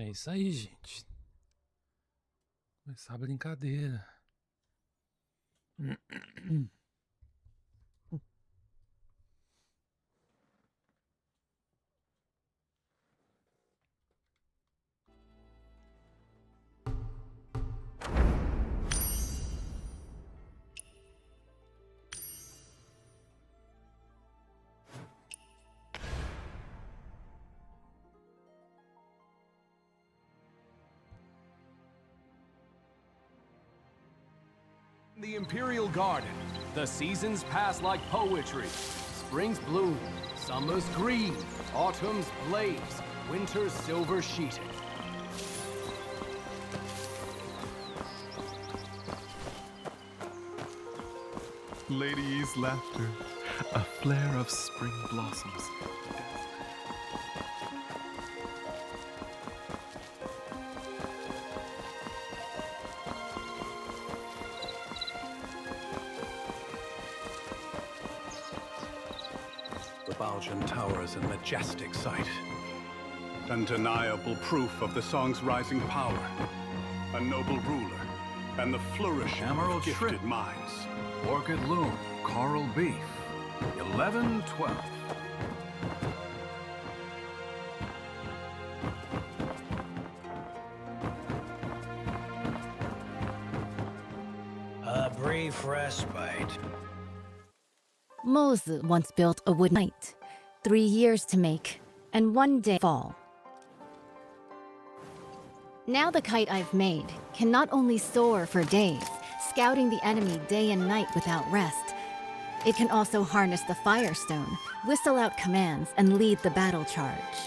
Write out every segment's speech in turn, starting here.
É isso aí, gente. Começar a brincadeira. The Imperial Garden. The seasons pass like poetry. Spring's bloom, summer's green, autumn's blaze, winter's silver sheeted. Ladies' laughter, a flare of spring blossoms. The Baljan Towers in majestic sight. Undeniable proof of the song's rising power. A noble ruler, and the flourishing Emerald of gifted shrimp. minds. Orchid loom, coral beef, 11-12. A brief respite. Moses once built a wood kite, 3 years to make, and 1 day fall. Now the kite I've made can not only soar for days, scouting the enemy day and night without rest, it can also harness the firestone, whistle out commands, and lead the battle charge.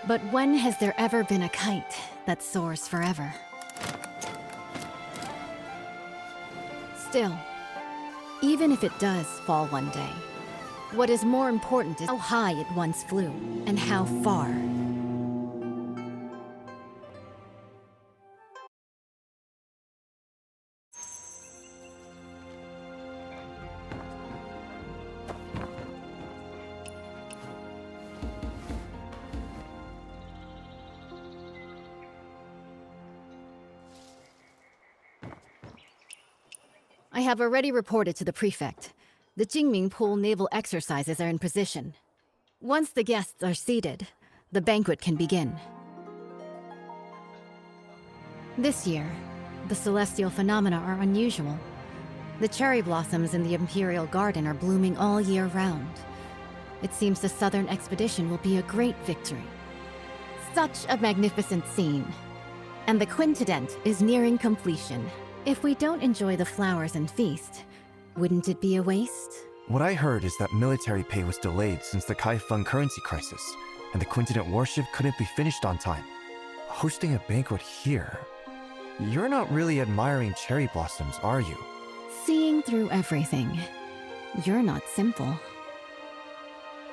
But when has there ever been a kite that soars forever? Still, even if it does fall one day, what is more important is how high it once flew, and how far. I have already reported to the prefect. The Jinming pool naval exercises are in position. Once the guests are seated, the banquet can begin. This year, the celestial phenomena are unusual. The cherry blossoms in the Imperial Garden are blooming all year round. It seems the Southern expedition will be a great victory. Such a magnificent scene. And the quintet is nearing completion. If we don't enjoy the flowers and feast, wouldn't it be a waste? What I heard is that military pay was delayed since the Kaifeng currency crisis, and the quintet warship couldn't be finished on time. Hosting a banquet here? You're not really admiring cherry blossoms, are you? Seeing through everything. You're not simple.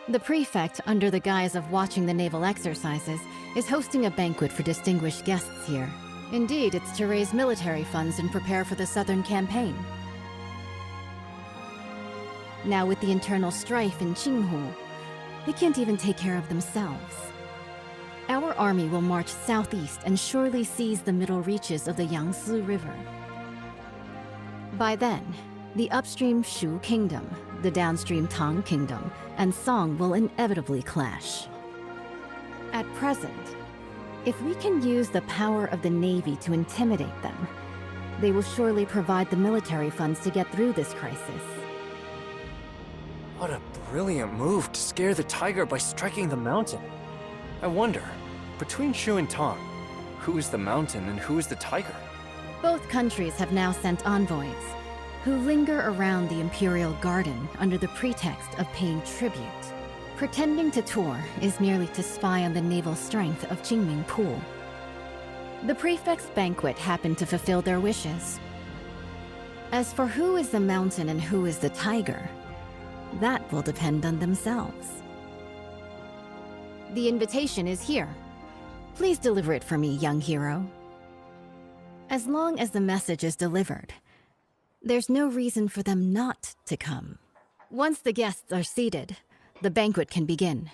The prefect, under the guise of watching the naval exercises, is hosting a banquet for distinguished guests here. Indeed, it's to raise military funds and prepare for the Southern campaign. Now with the internal strife in Qinghu, they can't even take care of themselves. Our army will march southeast and surely seize the middle reaches of the Yangtze River. By then, the upstream Shu Kingdom, the downstream Tang Kingdom, and Song will inevitably clash. At present, if we can use the power of the Navy to intimidate them, they will surely provide the military funds to get through this crisis. What a brilliant move to scare the tiger by striking the mountain. I wonder, between Shu and Tang, who is the mountain and who is the tiger? Both countries have now sent envoys, who linger around the Imperial Garden under the pretext of paying tribute. Pretending to tour is merely to spy on the naval strength of Jinming Pool. The prefect's banquet happened to fulfill their wishes. As for who is the mountain and who is the tiger, that will depend on themselves. The invitation is here. Please deliver it for me, young hero. As long as the message is delivered, there's no reason for them not to come. Once the guests are seated, the banquet can begin.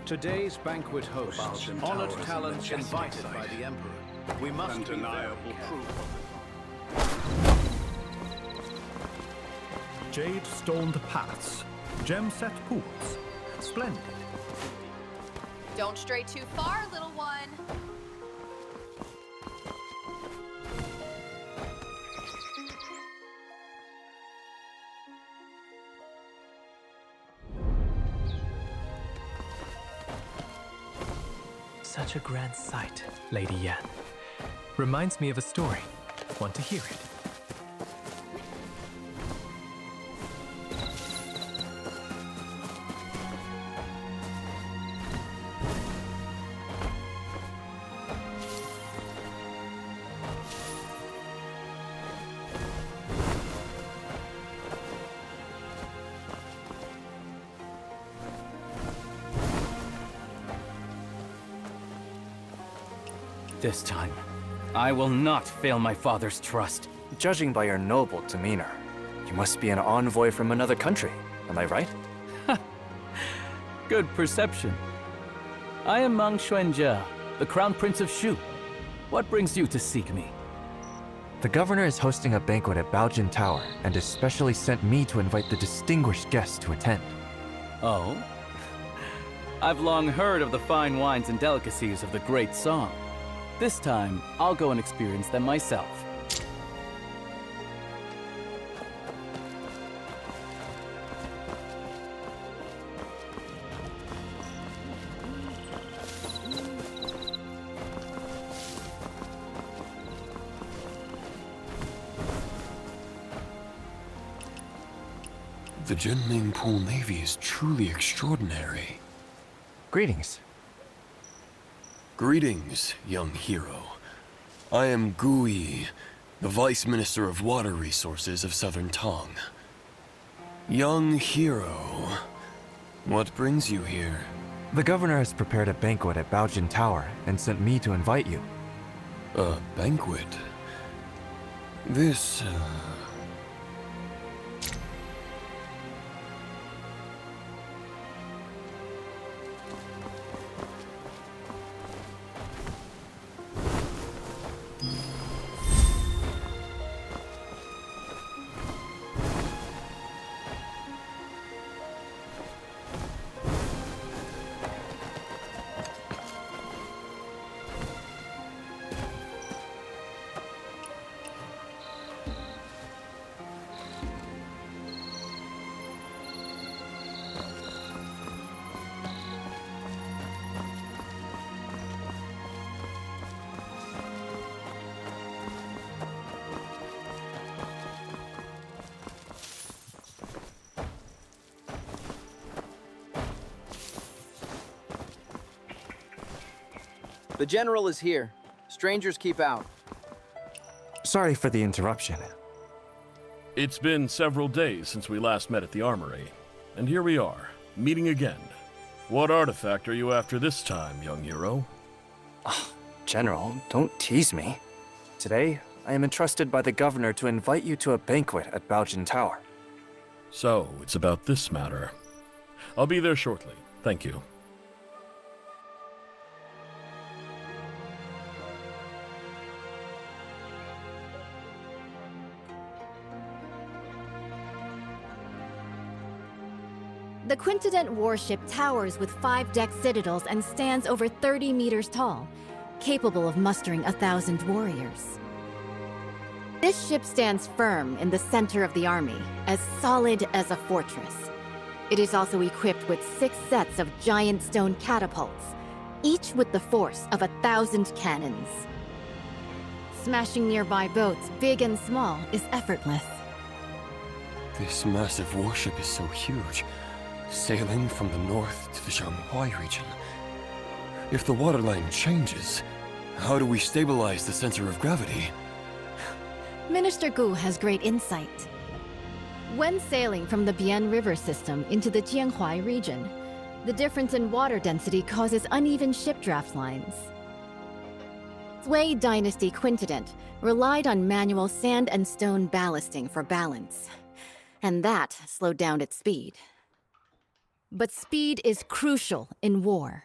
Today's banquet hosts Belgian honored towers and talents majestic invited sight. by the Emperor. We must be very Undeniable careful. proof. Jade-stoned paths, gem-set pools. Splendid. Don't stray too far, little one. Such a grand sight, Lady Yan. Reminds me of a story. Want to hear it? This time, I will not fail my father's trust. Judging by your noble demeanor, you must be an envoy from another country, am I right? Good perception. I am Mang Xuanjia, the Crown Prince of Shu. What brings you to seek me? The governor is hosting a banquet at Baojin Tower and especially sent me to invite the distinguished guests to attend. Oh? I've long heard of the fine wines and delicacies of the Great Song. This time, I'll go and experience them myself. The Jinming Pool Navy is truly extraordinary. Greetings. Greetings, young hero. I am Gui, the Vice Minister of Water Resources of Southern Tong. Young hero, what brings you here? The governor has prepared a banquet at Baojin Tower and sent me to invite you. A banquet? This, The general is here. Strangers keep out. Sorry for the interruption. It's been several days since we last met at the armory, and here we are, meeting again. What artifact are you after this time, young hero? General, don't tease me. Today, I am entrusted by the governor to invite you to a banquet at Baojin Tower. So, it's about this matter. I'll be there shortly. Thank you. The Quintident warship towers with 5-deck citadels and stands over 30 meters tall, capable of mustering 1,000 warriors. This ship stands firm in the center of the army, as solid as a fortress. It is also equipped with 6 sets of giant stone catapults, each with the force of 1,000 cannons. Smashing nearby boats, big and small, is effortless. this massive warship is so huge, sailing from the north to the Shanghai region. If the waterline changes, how do we stabilize the center of gravity? Minister Gu has great insight. When sailing from the Bian River system into the Jianhuai region, the difference in water density causes uneven ship draft lines. Sui Dynasty Quintident relied on manual sand and stone ballasting for balance, and that slowed down its speed. But speed is crucial in war.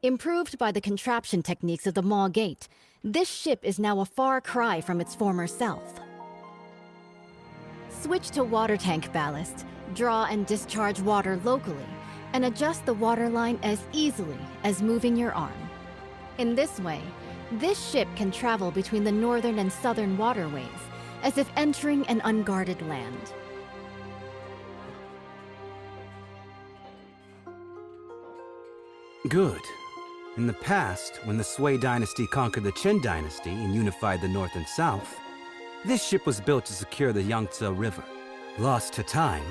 Improved by the contraption techniques of the Maw Gate, this ship is now a far cry from its former self. Switch to water tank ballast, draw and discharge water locally, and adjust the water line as easily as moving your arm. In this way, this ship can travel between the northern and southern waterways, as if entering an unguarded land. Good. In the past, when the Sui dynasty conquered the Qin dynasty and unified the north and south, this ship was built to secure the Yangtze River. Lost to time,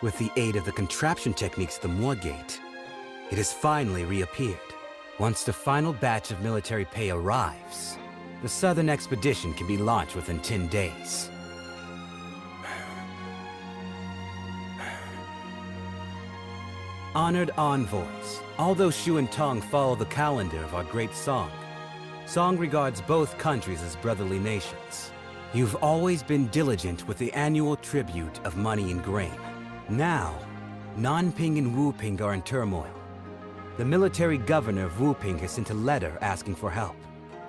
with the aid of the contraption techniques of the Maw Gate, it has finally reappeared. Once the final batch of military pay arrives, the southern expedition can be launched within 10 days. Honored envoys, although Shu and Tong follow the calendar of our great Song, Song regards both countries as brotherly nations. You've always been diligent with the annual tribute of money and grain. Now, Nanping and Wuping are in turmoil. The military governor of Wuping has sent a letter asking for help.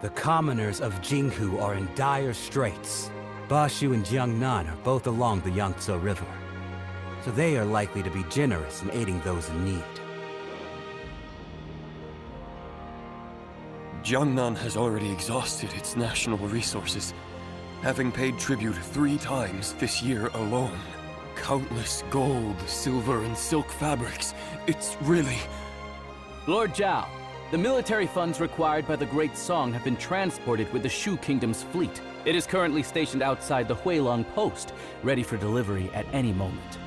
The commoners of Jinghu are in dire straits. Bashu and Jiangnan are both along the Yangtze River, so they are likely to be generous in aiding those in need. Jiangnan has already exhausted its national resources, having paid tribute 3 times this year alone. Countless gold, silver, and silk fabrics. It's really... Lord Zhao, the military funds required by the Great Song have been transported with the Shu Kingdom's fleet. It is currently stationed outside the Huilong post, ready for delivery at any moment.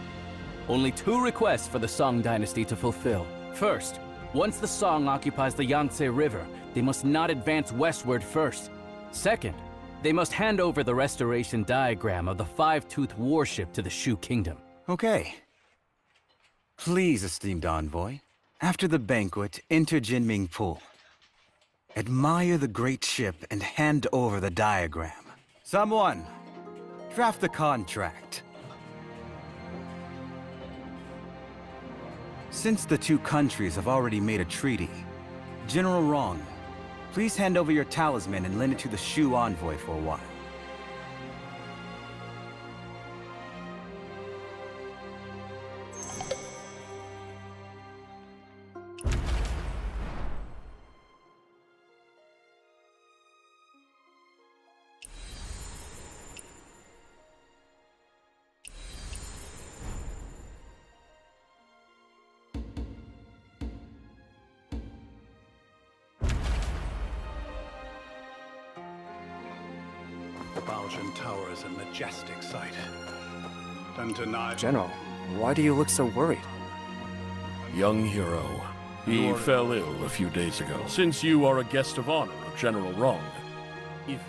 Only 2 requests for the Song dynasty to fulfill. First, once the Song occupies the Yangtze River, they must not advance westward first. Second, they must hand over the restoration diagram of the 5-toothed warship to the Shu Kingdom. Okay. Please, esteemed envoy, after the banquet, enter Jinming Pool. Admire the great ship and hand over the diagram. Someone, draft the contract. Since the 2 countries have already made a treaty, General Rong, please hand over your talisman and lend it to the Shu envoy for a while. Baojun Tower is a majestic sight. General, why do you look so worried? Young hero. He fell ill a few days ago. Since you are a guest of honor of General Rong, if...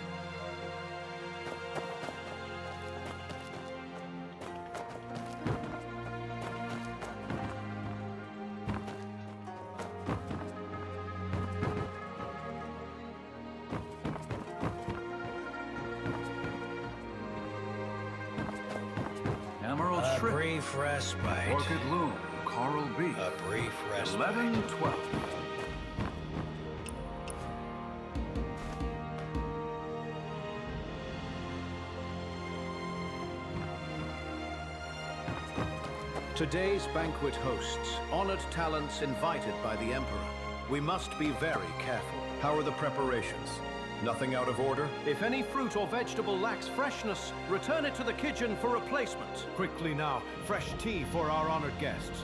Emerald A Shrimp, brief respite. Orchid Loom, Coral Beef, A brief respite. 11-12. Today's banquet hosts honored talents invited by the Emperor. We must be very careful. How are the preparations? Nothing out of order? If any fruit or vegetable lacks freshness, return it to the kitchen for replacement. Quickly now, fresh tea for our honored guests.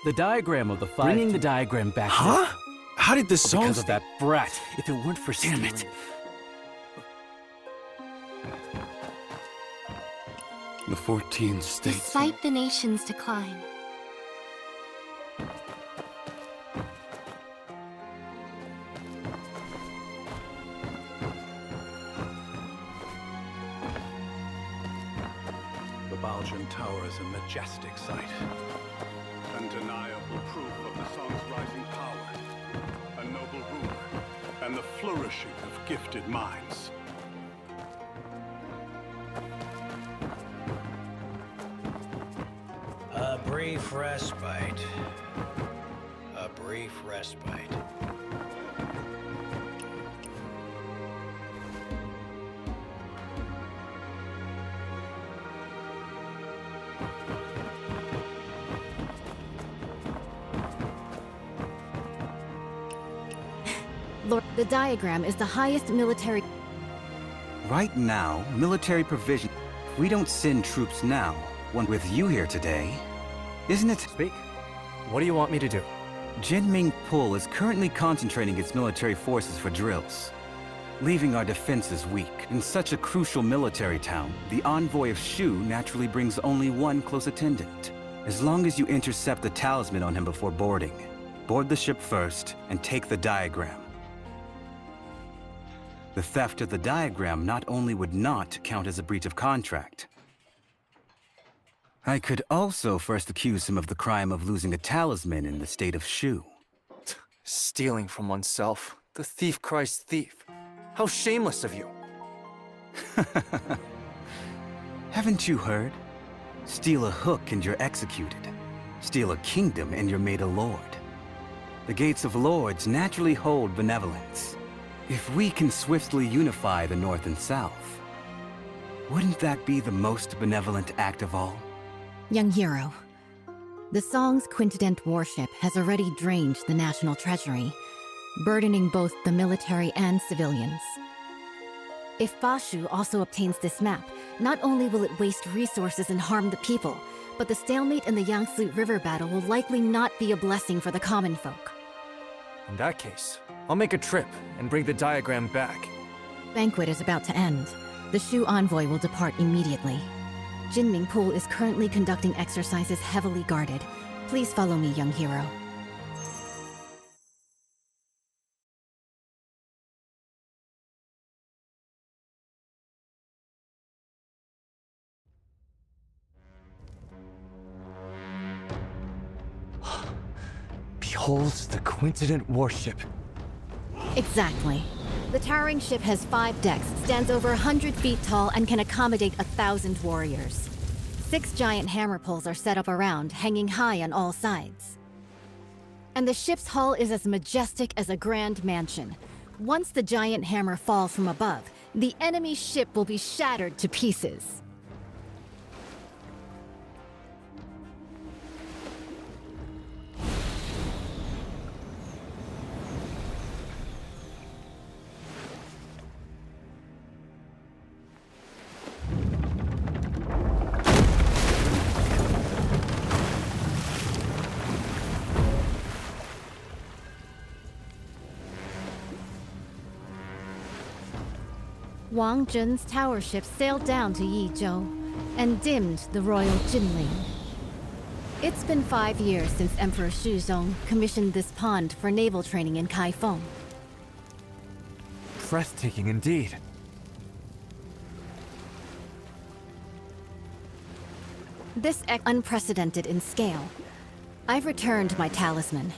The diagram of the five... Bringing the diagram back... Huh? How did this song... Because of that brat. If it weren't for Damn it. The 14 states... Despite the nation's decline, The Baljan Tower is a majestic sight. Undeniable proof of the song's rising power. A noble ruler, and the flourishing of gifted minds. A brief respite. A brief respite. Lord, the diagram is the highest military... Right now, military provision... If we don't send troops now, one with you here today, isn't it? Speak. What do you want me to do? Jinming Pul is currently concentrating its military forces for drills, leaving our defenses weak. In such a crucial military town, the envoy of Shu naturally brings only one close attendant. As long as you intercept the talisman on him before boarding, board the ship first and take the diagram. The theft of the diagram not only would not count as a breach of contract, I could also first accuse him of the crime of losing a talisman in the state of Shu. Stealing from oneself. The thief cries thief. How shameless of you. Haven't you heard? Steal a hook and you're executed. Steal a kingdom and you're made a lord. The gates of lords naturally hold benevolence. If we can swiftly unify the North and South, wouldn't that be the most benevolent act of all? Young hero, the song's quintet warship has already drained the national treasury, burdening both the military and civilians. If Bashu also obtains this map, not only will it waste resources and harm the people, but the stalemate in the Yangtze River battle will likely not be a blessing for the common folk. In that case, I'll make a trip and bring the diagram back. Banquet is about to end. The Shu envoy will depart immediately. Jinming Pul is currently conducting exercises heavily guarded. Please follow me, young hero. Behold the quintet warship. Exactly. The towering ship has 5 decks, stands over 100 feet tall, and can accommodate 1,000 warriors. 6 giant hammer poles are set up around, hanging high on all sides. And the ship's hull is as majestic as a grand mansion. Once the giant hammer falls from above, the enemy ship will be shattered to pieces. Wang Zhen's tower ship sailed down to Yizhou and dimmed the royal Jinling. It's been 5 years since Emperor Shuzong commissioned this pond for naval training in Kaifeng. Breathtaking indeed. This unprecedented in scale. I've returned my talisman.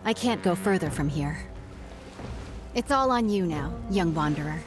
I can't go further from here. It's all on you now, young wanderer.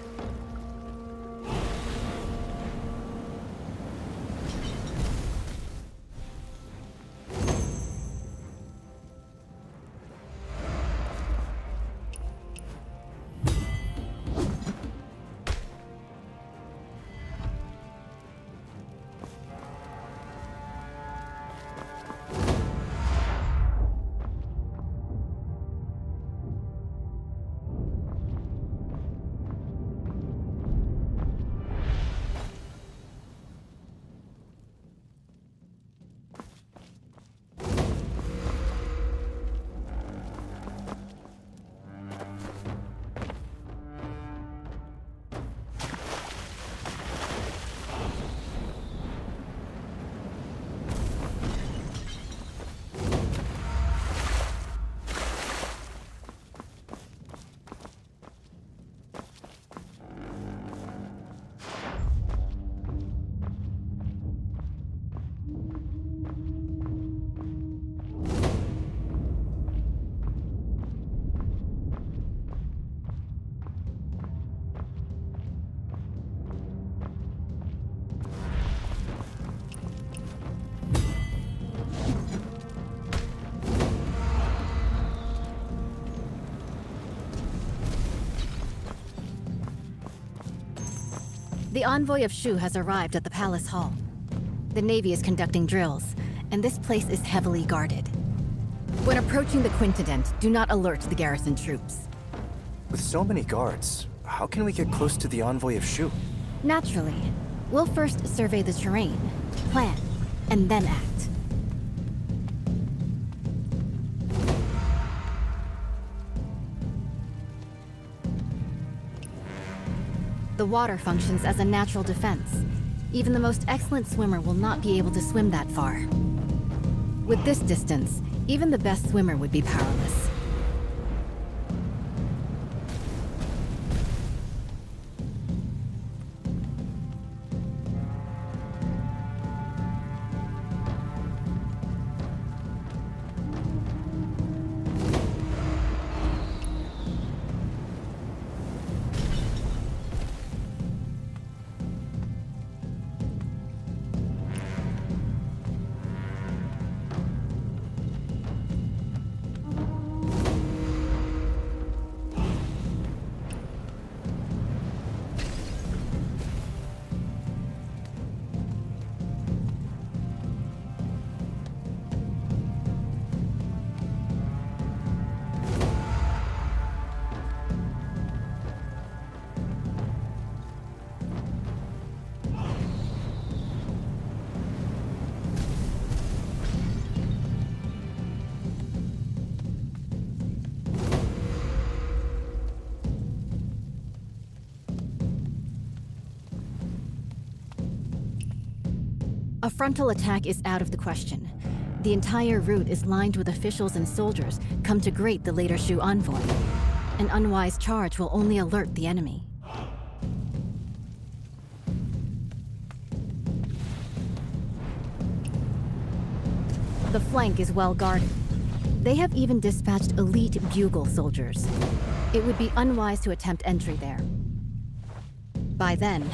The envoy of Shu has arrived at the palace hall. The Navy is conducting drills, and this place is heavily guarded. When approaching the Quintident, do not alert the garrison troops. With so many guards, how can we get close to the envoy of Shu? Naturally. We'll first survey the terrain, plan, and then act. The water functions as a natural defense. Even the most excellent swimmer will not be able to swim that far. With this distance, even the best swimmer would be powerless. A frontal attack is out of the question. The entire route is lined with officials and soldiers come to greet the later Shu envoy. An unwise charge will only alert the enemy. The flank is well guarded. They have even dispatched elite bugle soldiers. It would be unwise to attempt entry there. By then,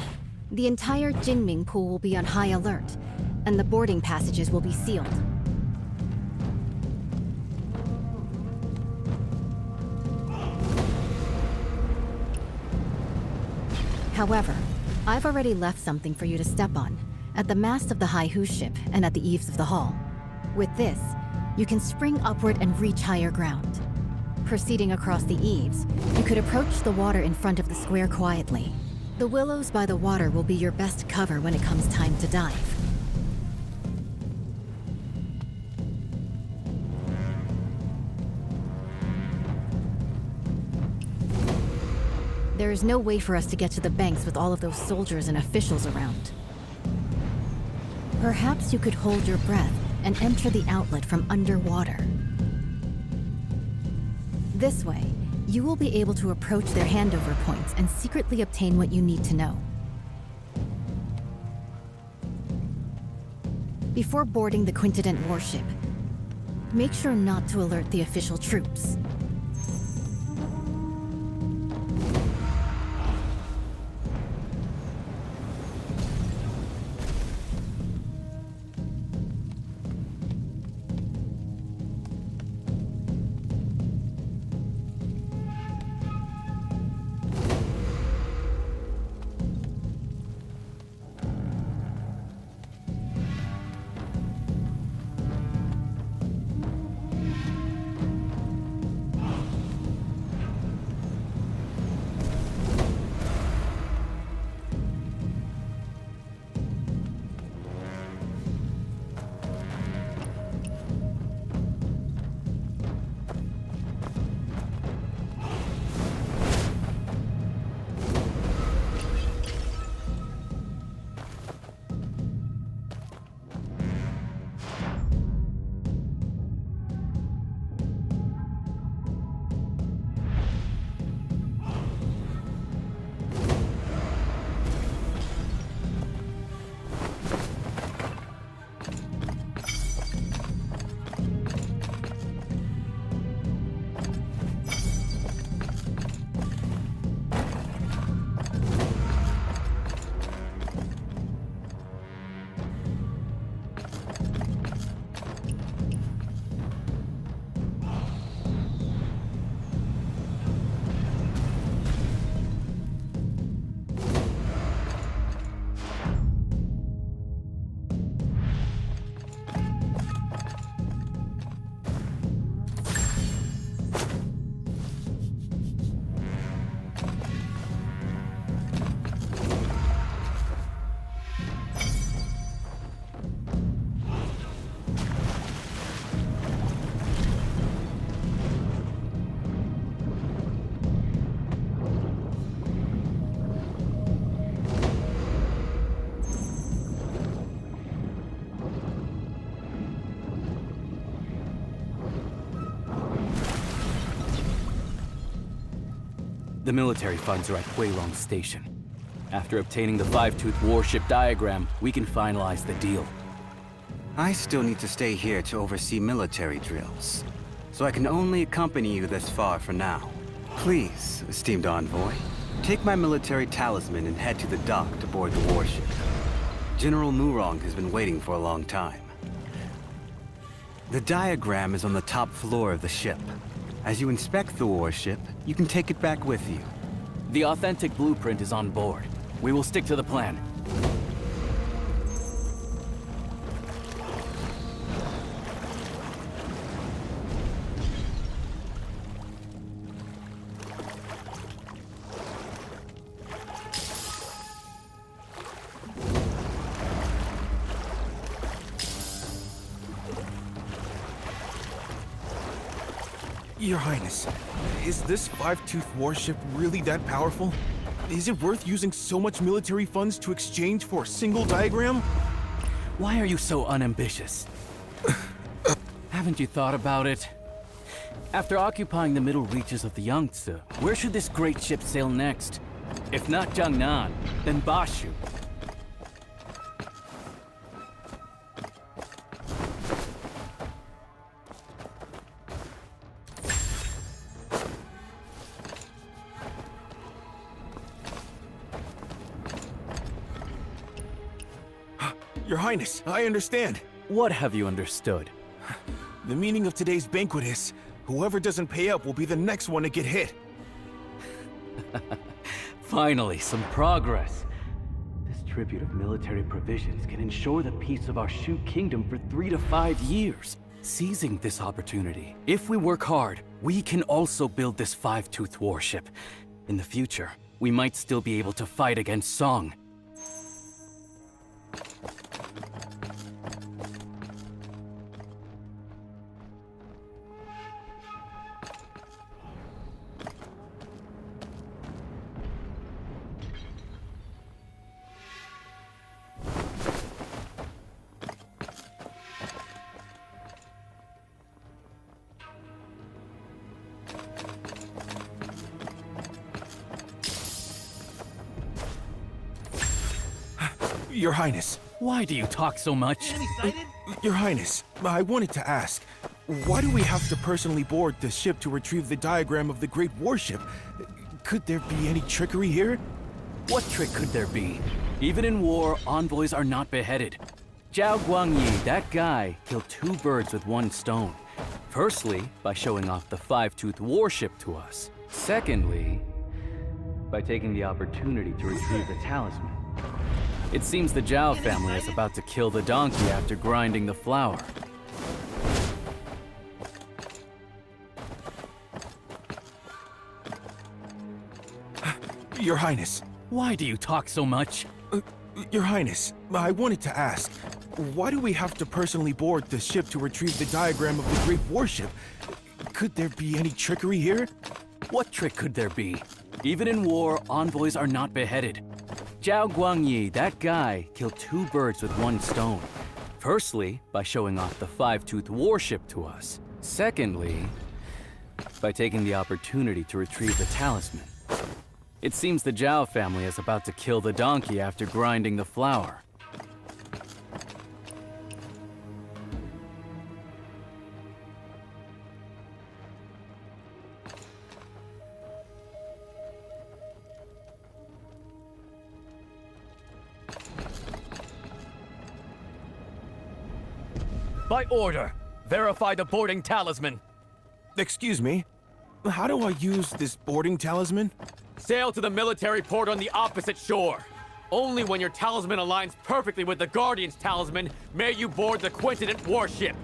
the entire Jinming pool will be on high alert, and the boarding passages will be sealed. However, I've already left something for you to step on, at the mast of the Haihu ship and at the eaves of the hall. With this, you can spring upward and reach higher ground. Proceeding across the eaves, you could approach the water in front of the square quietly. The willows by the water will be your best cover when it comes time to dive. There is no way for us to get to the banks with all of those soldiers and officials around. Perhaps you could hold your breath and enter the outlet from underwater. This way, you will be able to approach their handover points and secretly obtain what you need to know. Before boarding the Quintident warship, make sure not to alert the official troops. The military funds are at Huilong Station. After obtaining the five-tooth warship diagram, we can finalize the deal. I still need to stay here to oversee military drills, so I can only accompany you this far for now. Please, esteemed envoy, take my military talisman and head to the dock to board the warship. General Murong has been waiting for a long time. The diagram is on the top floor of the ship. As you inspect the warship, you can take it back with you. The authentic blueprint is on board. We will stick to the plan. Your Highness, is this five-tooth warship really that powerful? Is it worth using so much military funds to exchange for a single diagram? Why are you so unambitious? Haven't you thought about it? After occupying the middle reaches of the Yangtze, where should this great ship sail next? If not Jiangnan, then Bashu. Your Highness, I understand. What have you understood? The meaning of today's banquet is, whoever doesn't pay up will be the next one to get hit. Finally, some progress. This tribute of military provisions can ensure the peace of our Shu Kingdom for 3 to 5 years. Seizing this opportunity, if we work hard, we can also build this five-tooth warship. In the future, we might still be able to fight against Song. Your Highness. Why do you talk so much? Your Highness, I wanted to ask, why do we have to personally board the ship to retrieve the diagram of the great warship? Could there be any trickery here? What trick could there be? Even in war, envoys are not beheaded. Zhao Guangyi, that guy, killed 2 birds with 1 stone. Firstly, by showing off the five-tooth warship to us. Secondly, by taking the opportunity to retrieve the talisman. It seems the Zhao family is about to kill the donkey after grinding the flour. Your Highness. Why do you talk so much? Your Highness, I wanted to ask, why do we have to personally board the ship to retrieve the diagram of the great warship? Could there be any trickery here? What trick could there be? Even in war, envoys are not beheaded. Zhao Guangyi, that guy, killed 2 birds with 1 stone. Firstly, by showing off the five-tooth warship to us. Secondly, by taking the opportunity to retrieve the talisman. It seems the Zhao family is about to kill the donkey after grinding the flour. By order, verify the boarding talisman. Excuse me, how do I use this boarding talisman? Sail to the military port on the opposite shore. Only when your talisman aligns perfectly with the Guardian's talisman may you board the Quintinent warship.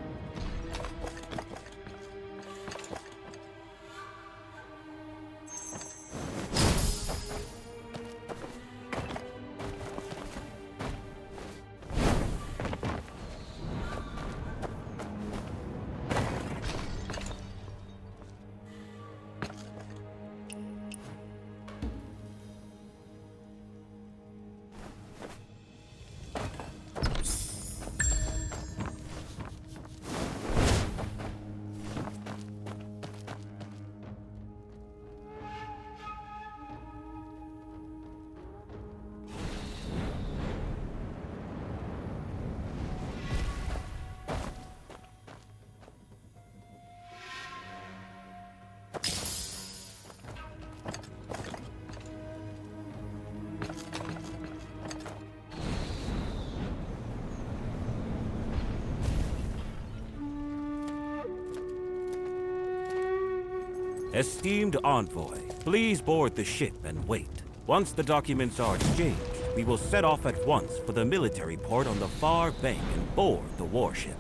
Esteemed envoy, please board the ship and wait. Once the documents are exchanged, we will set off at once for the military port on the far bank and board the warship.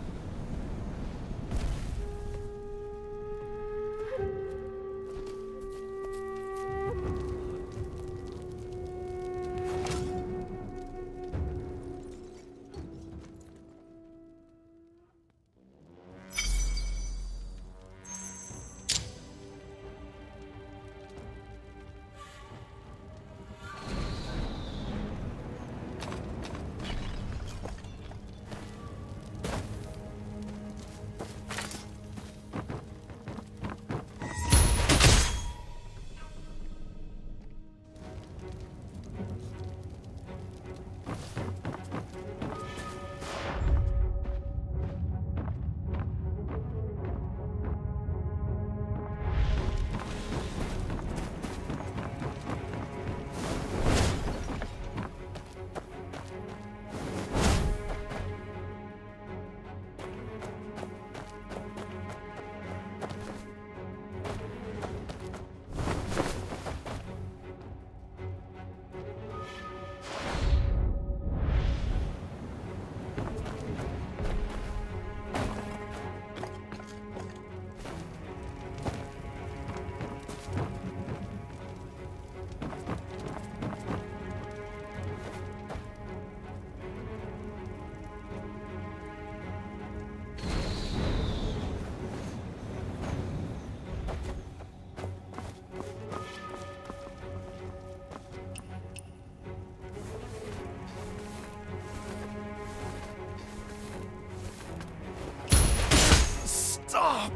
Stop!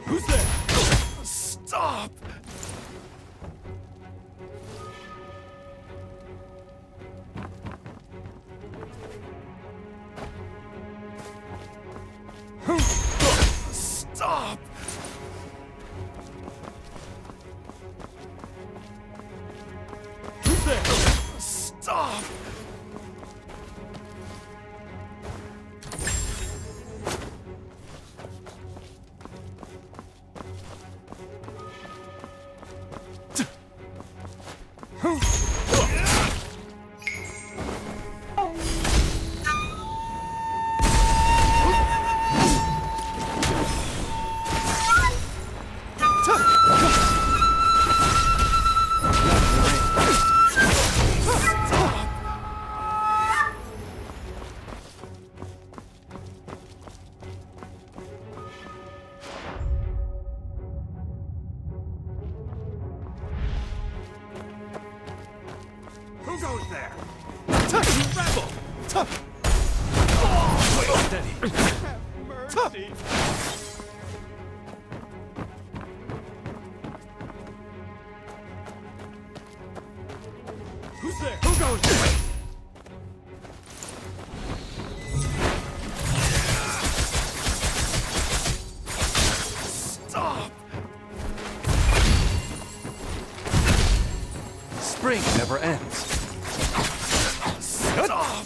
Who's there? Stop! Stop! Who's there? Stop! Who goes there? Rebel! Wait, steady. Have mercy. Who's there? Who goes there? Stop! Spring never ends. Stop!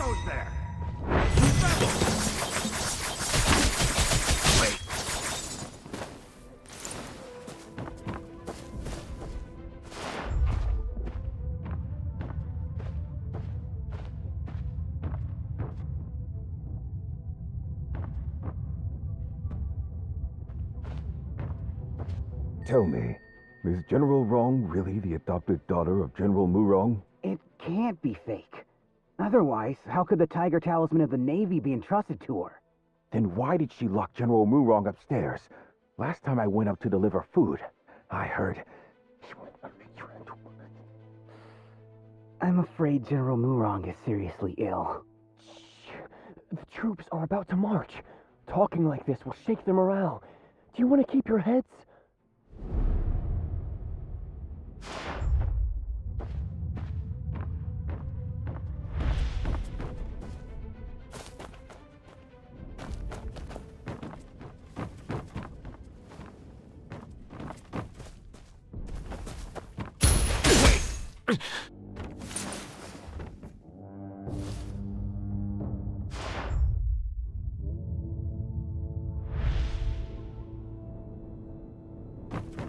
goes there? Tell me, is General Rong really the adopted daughter of General Murong? It can't be fake. Otherwise, how could the Tiger Talisman of the Navy be entrusted to her? Then why did she lock General Murong upstairs? Last time I went up to deliver food, I heard... I'm afraid General Murong is seriously ill. Shh. The troops are about to march. Talking like this will shake their morale. Do you want to keep your heads?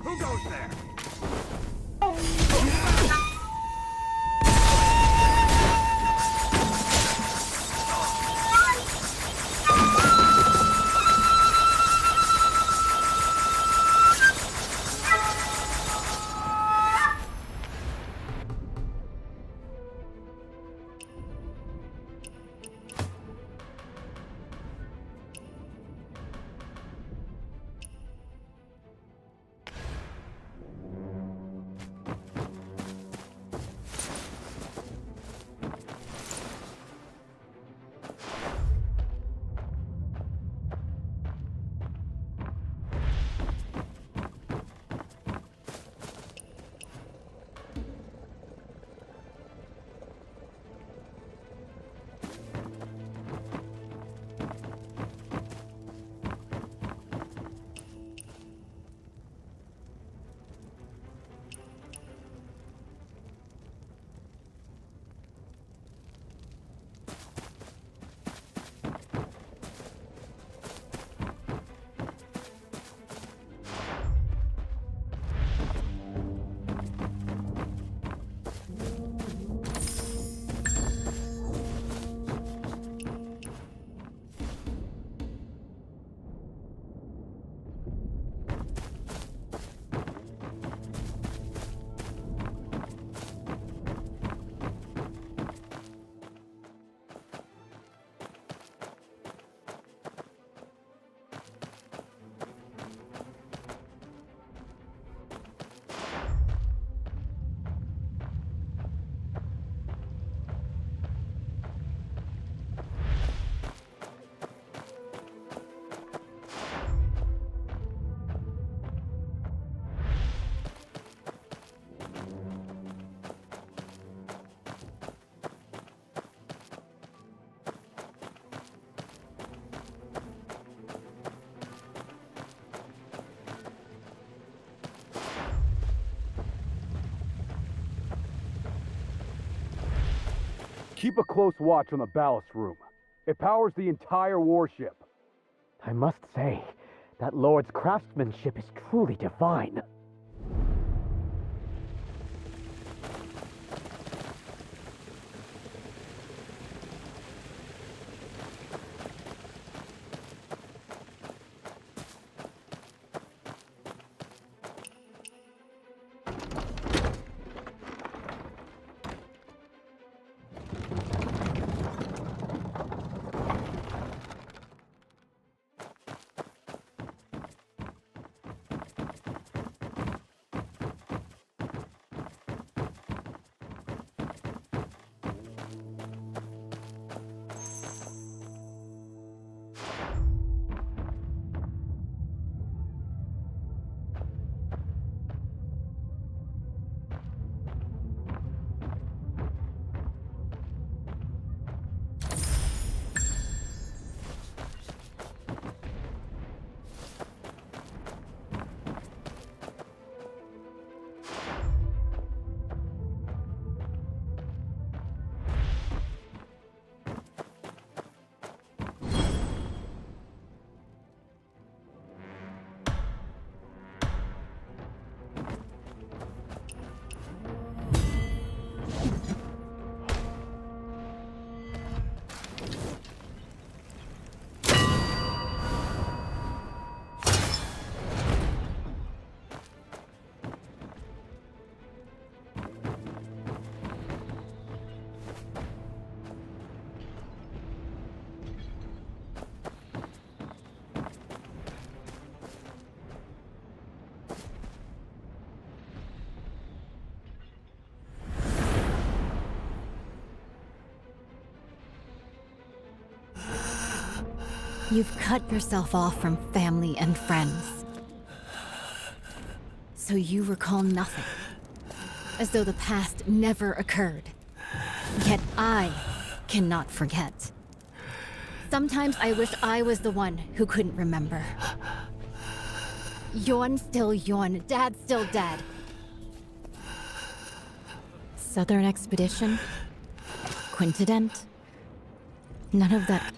Who goes there? Keep a close watch on the ballast room. It powers the entire warship. I must say, that Lord's craftsmanship is truly divine. You've cut yourself off from family and friends. So you recall nothing. As though the past never occurred. Yet I cannot forget. Sometimes I wish I was the one who couldn't remember. Yuan still Yuan, Dad still dead. Southern expedition? Coincident? None of that.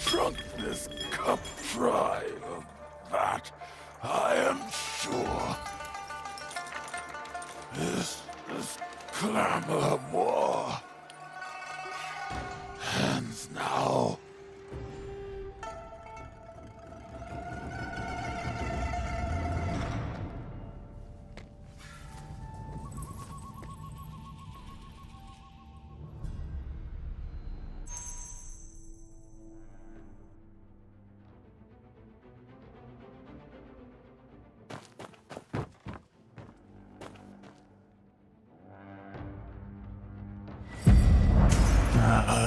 Drunk this cup dry of that, I am sure. This clamor of war ends now.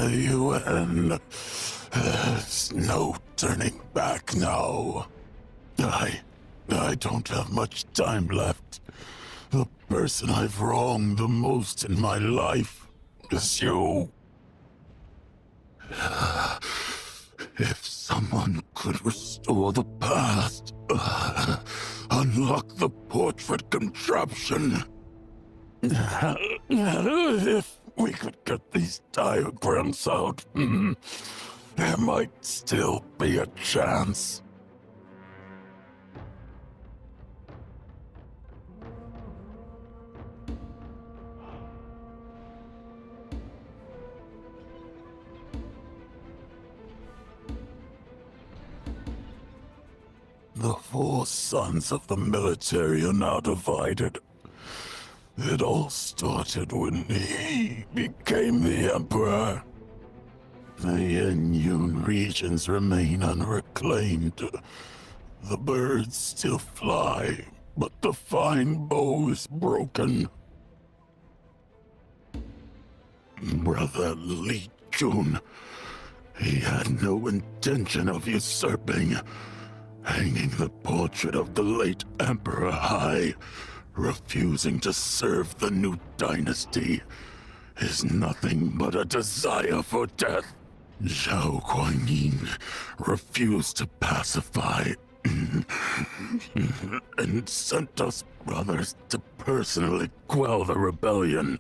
UN. There's no turning back now. I don't have much time left. The person I've wronged the most in my life is you. If someone could restore the past, unlock the portrait contraption. If we could get these diagrams out, there might still be a chance. The four sons of the military are now divided. It all started when he became the Emperor. The Yun regions remain unreclaimed. The birds still fly, but the fine bow is broken. Brother Li Jun, he had no intention of usurping. Hanging the portrait of the late Emperor high, refusing to serve the new dynasty, is nothing but a desire for death. Zhao Guanyin refused to pacify and sent us brothers to personally quell the rebellion.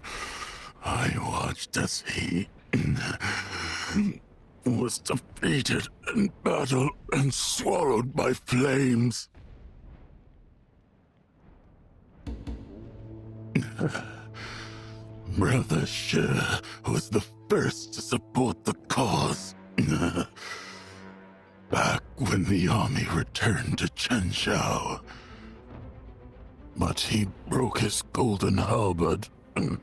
I watched as he was defeated in battle and swallowed by flames. Brother Shi was the first to support the cause. Back when the army returned to Chenzhou. But he broke his golden halberd and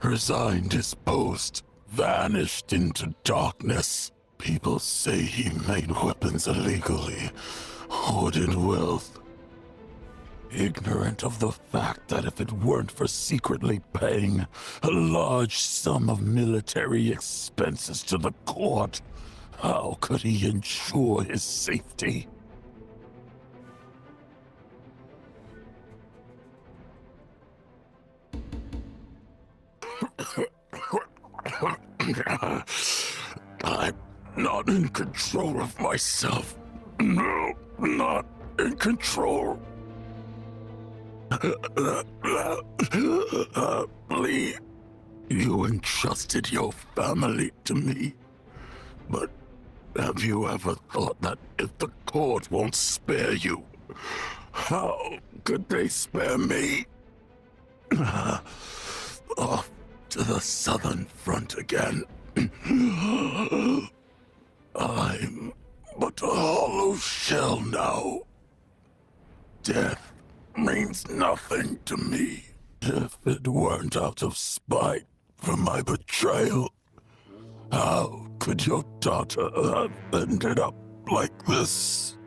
resigned his post, vanished into darkness. People say he made weapons illegally, hoarded wealth, ignorant of the fact that if it weren't for secretly paying a large sum of military expenses to the court, how could he ensure his safety? I'm not in control of myself. No, not in control. Lee, you entrusted your family to me. But have you ever thought that if the court won't spare you, how could they spare me? Off to the southern front again. I'm but a hollow shell now. Death means nothing to me. If it weren't out of spite for my betrayal, how could your daughter have ended up like this?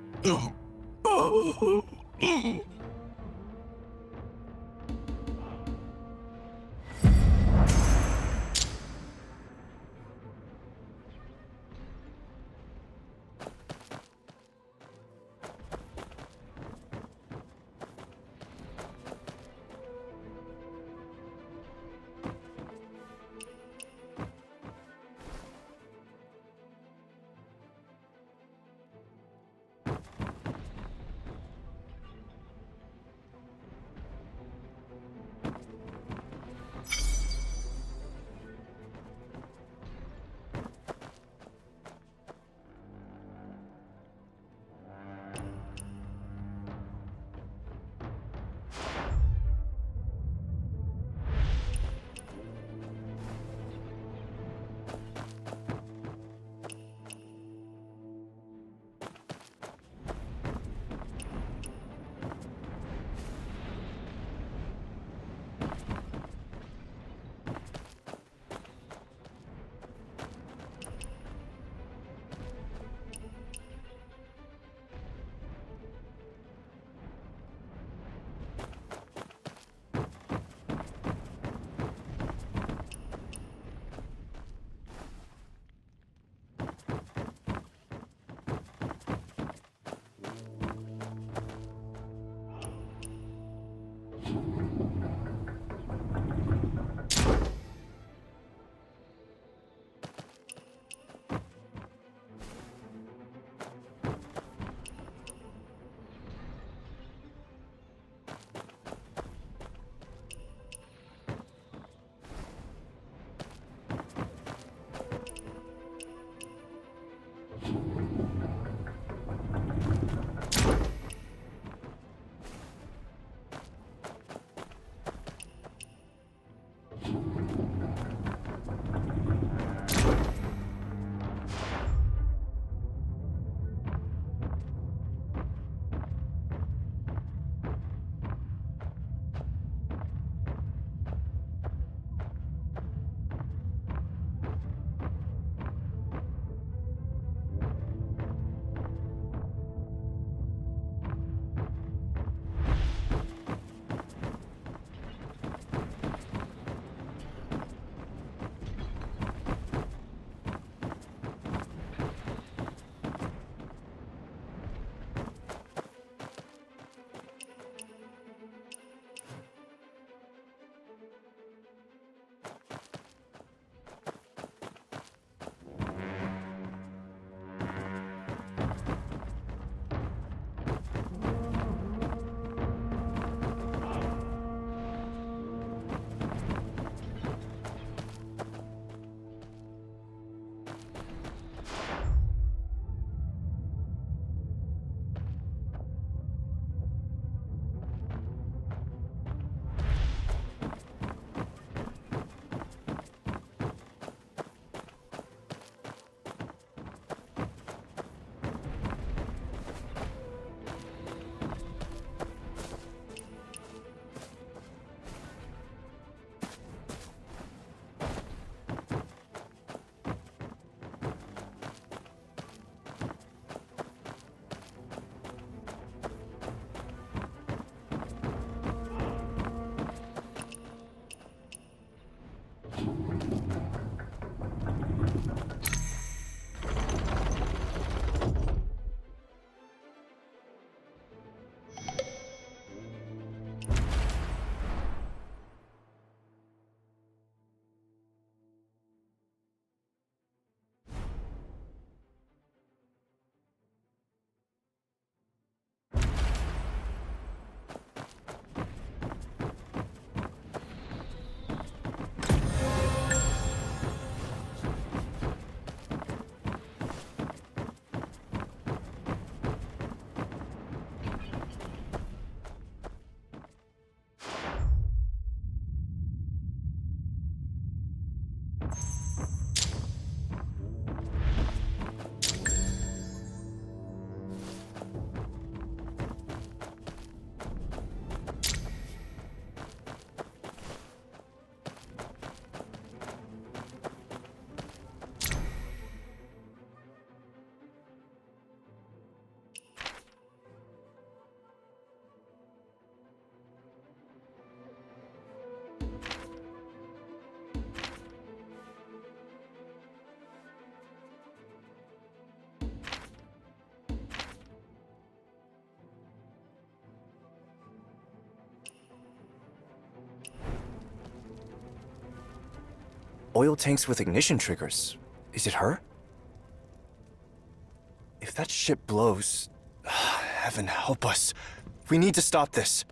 oil tanks with ignition triggers. Is it her? If that ship blows... Heaven help us. We need to stop this.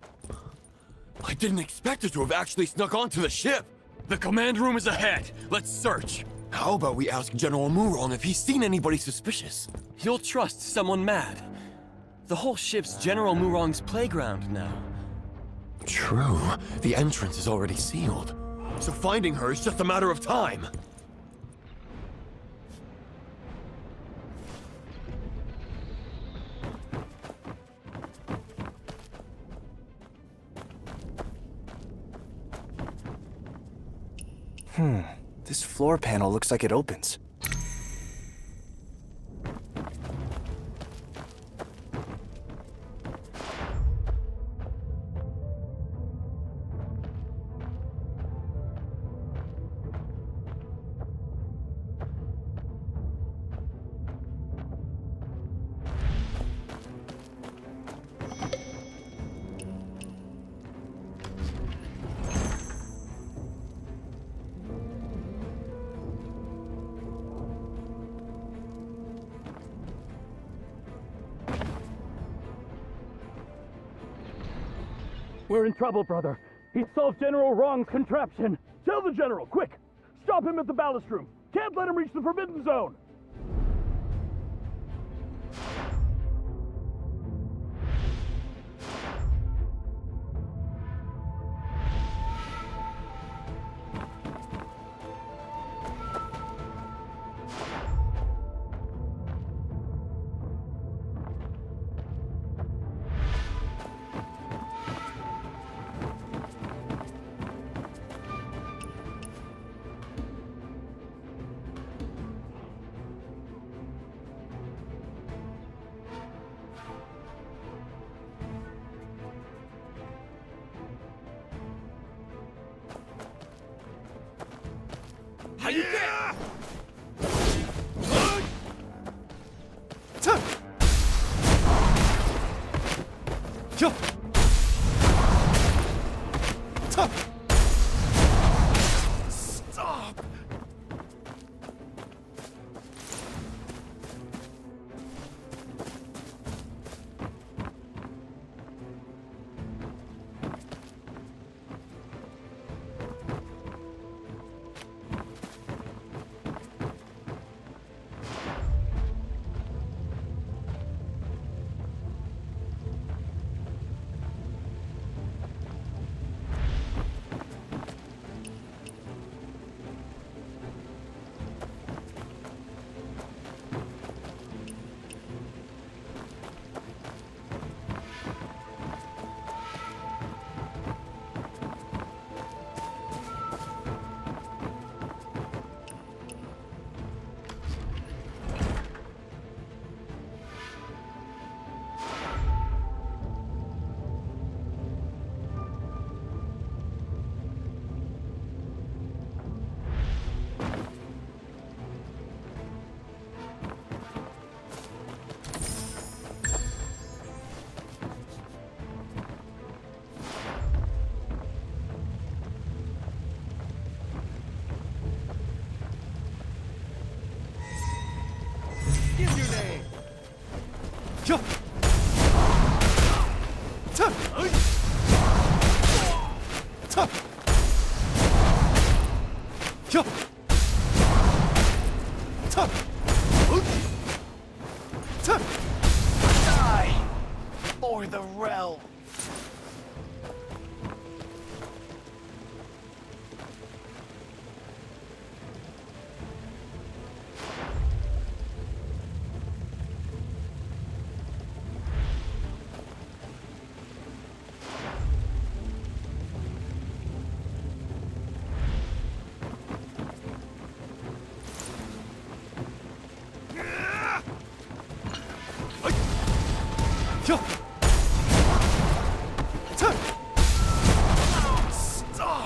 I didn't expect her to have actually snuck onto the ship. The command room is ahead. Let's search. How about we ask General Murong if he's seen anybody suspicious? He'll trust someone mad. The whole ship's General Murong's playground now. True. The entrance is already sealed. So finding her is just a matter of time. This floor panel looks like it opens. We're in trouble, brother. He solved General Wrong's contraption. Tell the General, quick! Stop him at the ballast room. Can't let him reach the Forbidden Zone. How you get? Stop! Give your name. Die for the realm. Stop!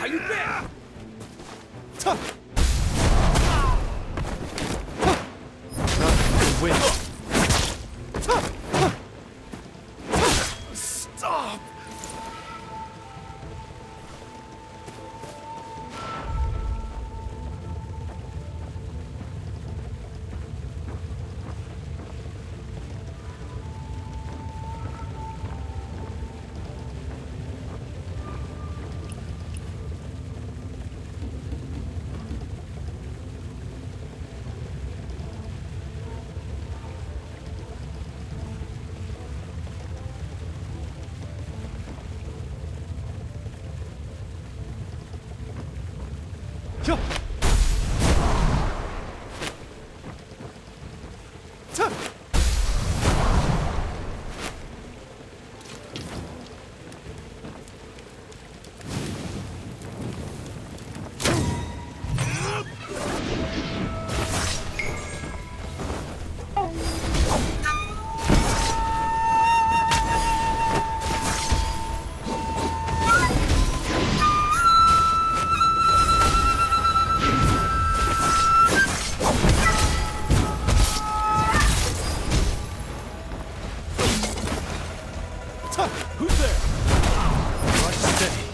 How you been? Win. Stop! Who's there? Watch steady.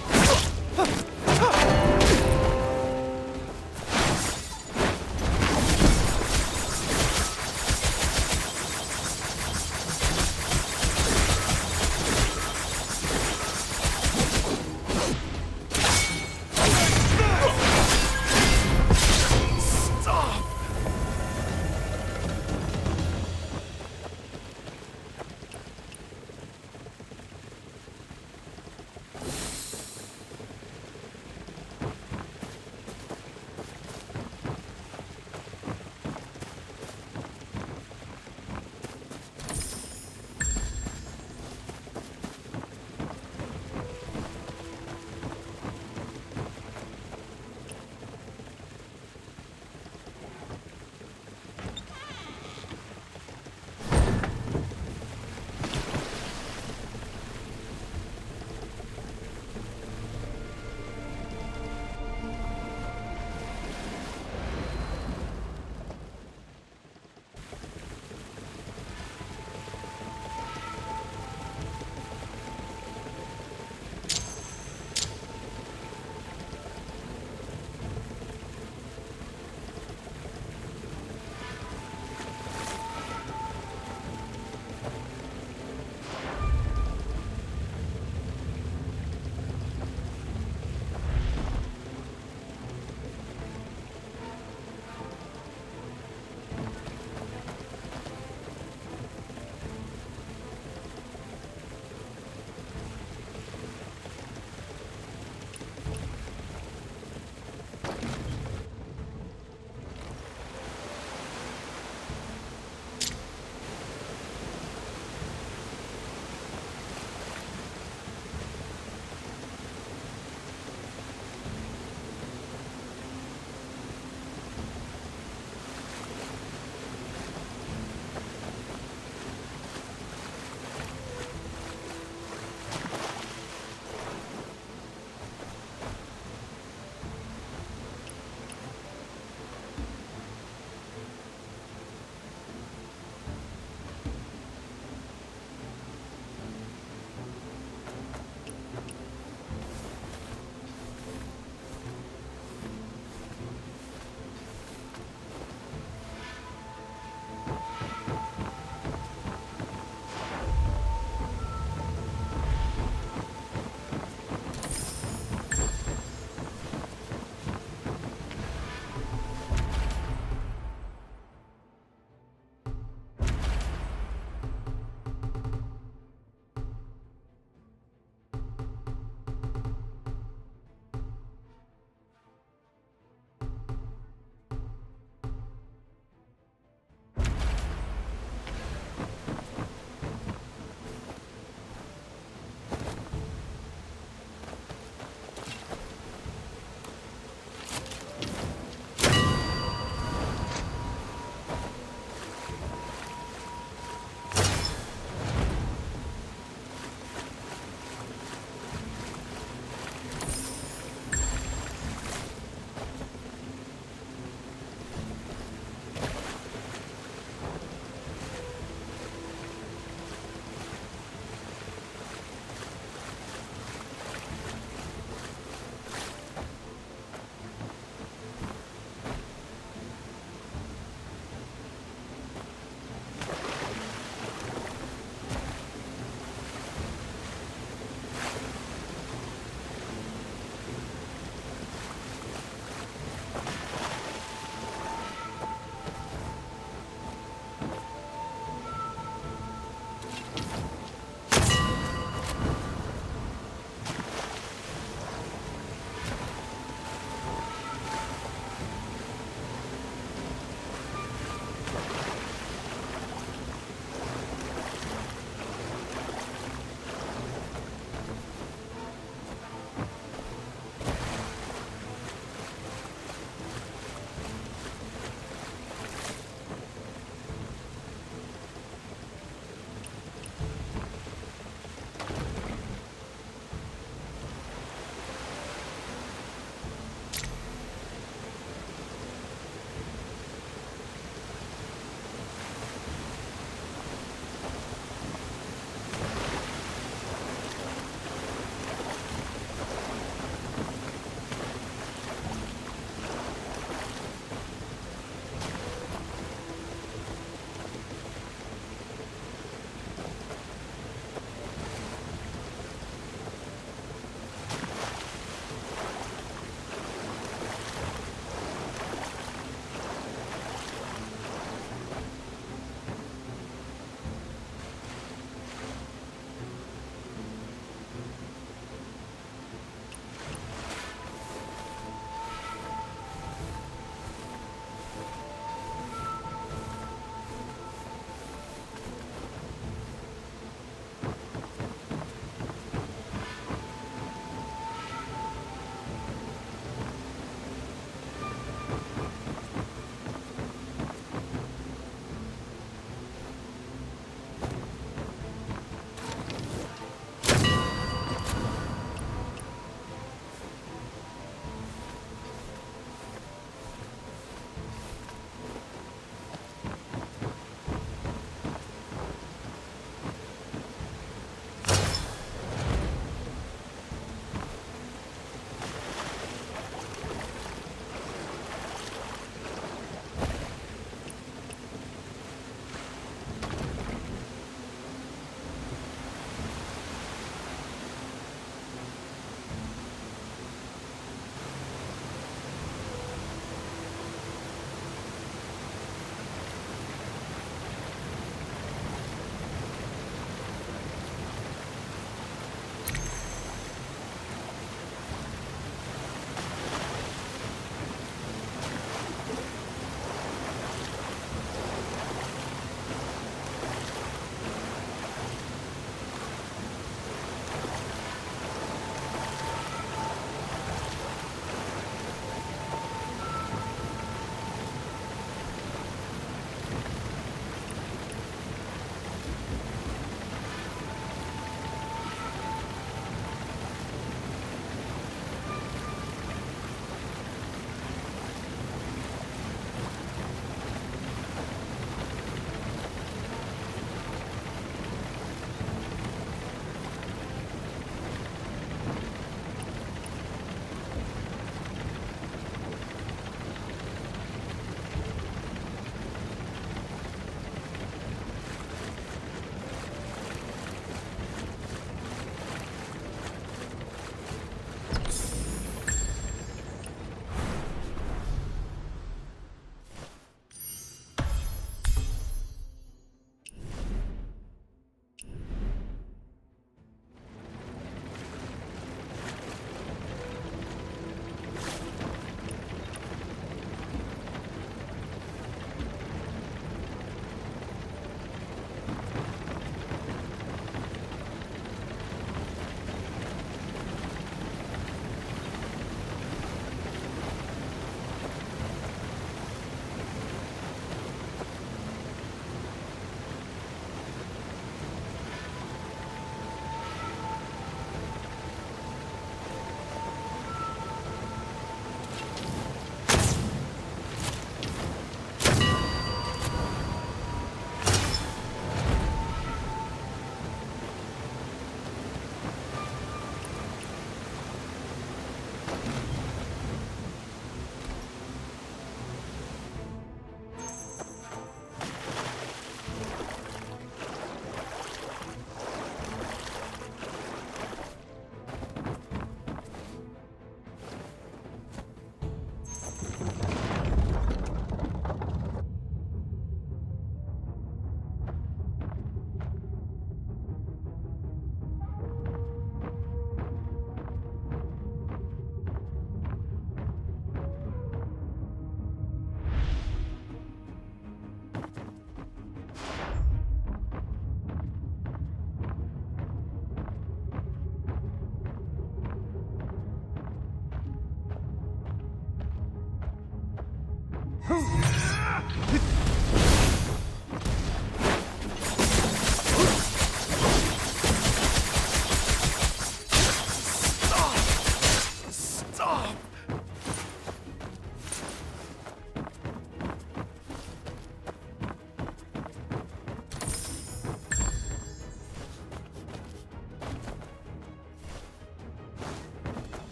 Stop!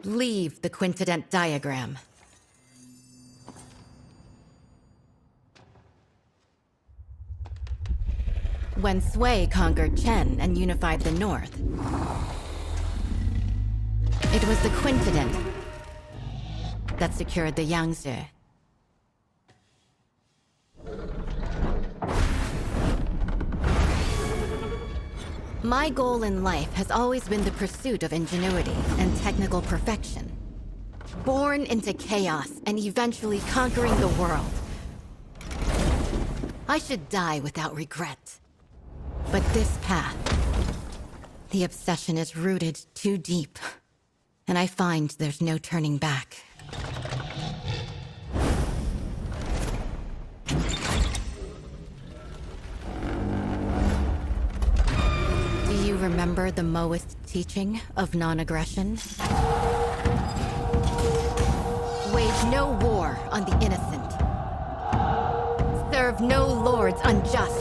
Leave the quintident diagram. When Sui conquered Chen and unified the north, it was the quintident that secured the Yangtze. My goal in life has always been the pursuit of ingenuity and technical perfection. Born into chaos and eventually conquering the world. I should die without regret. But this path, the obsession is rooted too deep, and I find there's no turning back. Do you remember the Maoist teaching of non-aggression? Wage no war on the innocent. Serve no lords unjust.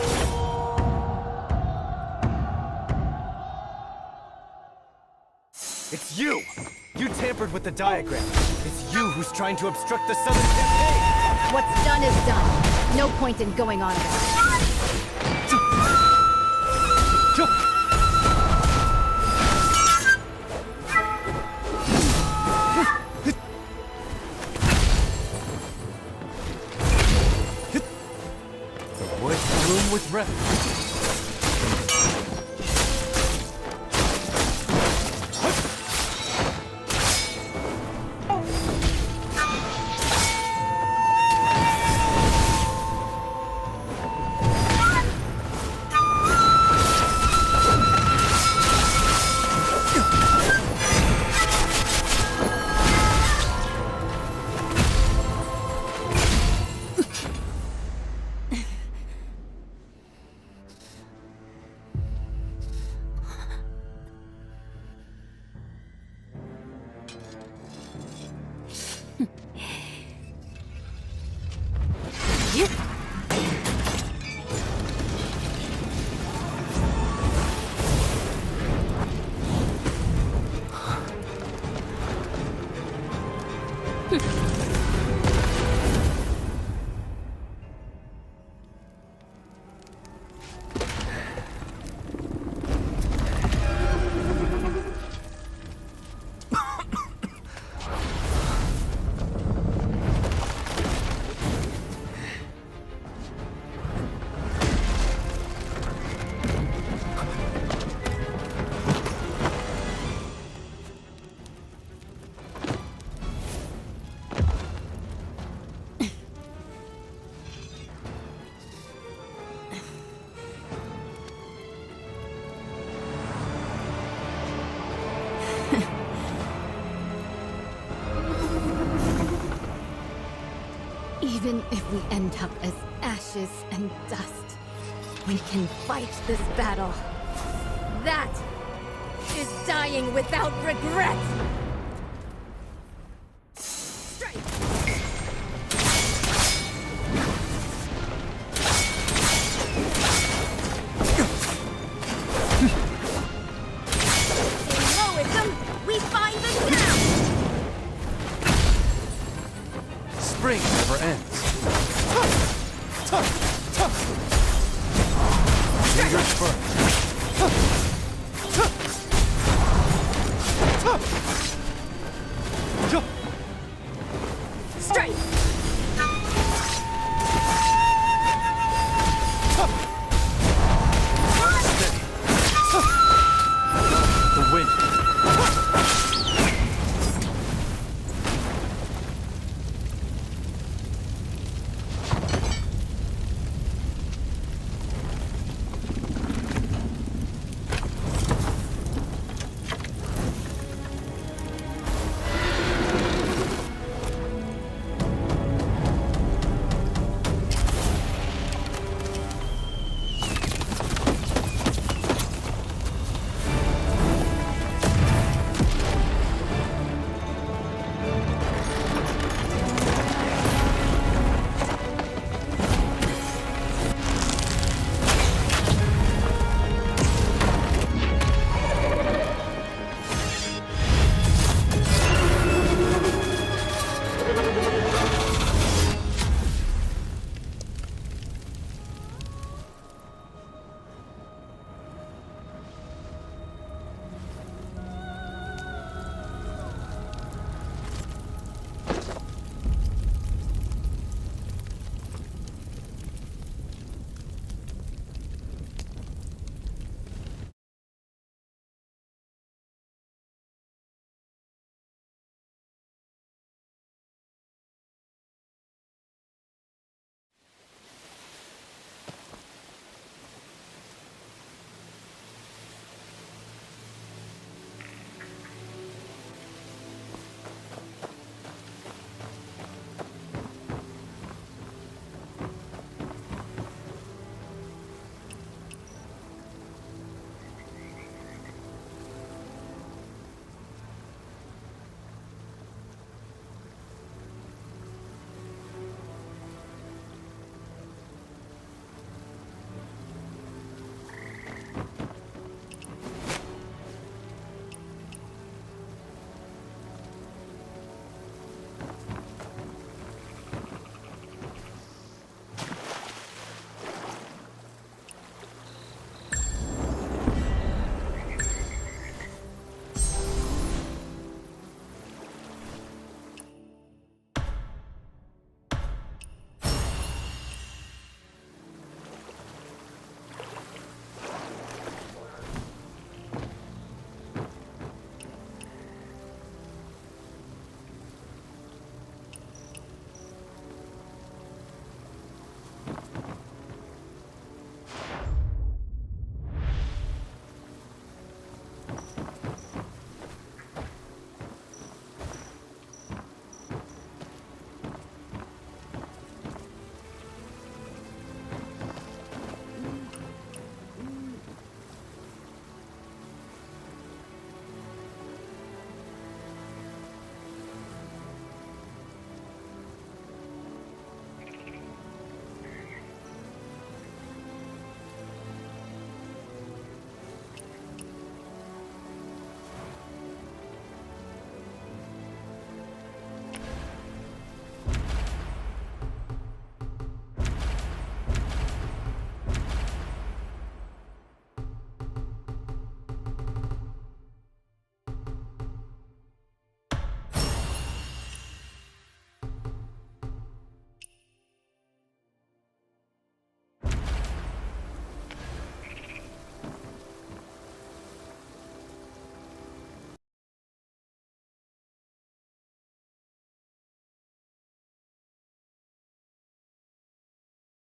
It's you! You tampered with the diagram. It's you who's trying to obstruct the Southern campaign! What's done is done. No point in going on about it. The woods bloom with refuge. Even if we end up as ashes and dust, we can fight this battle. That is dying without regret! Spring never ends. Fingers first.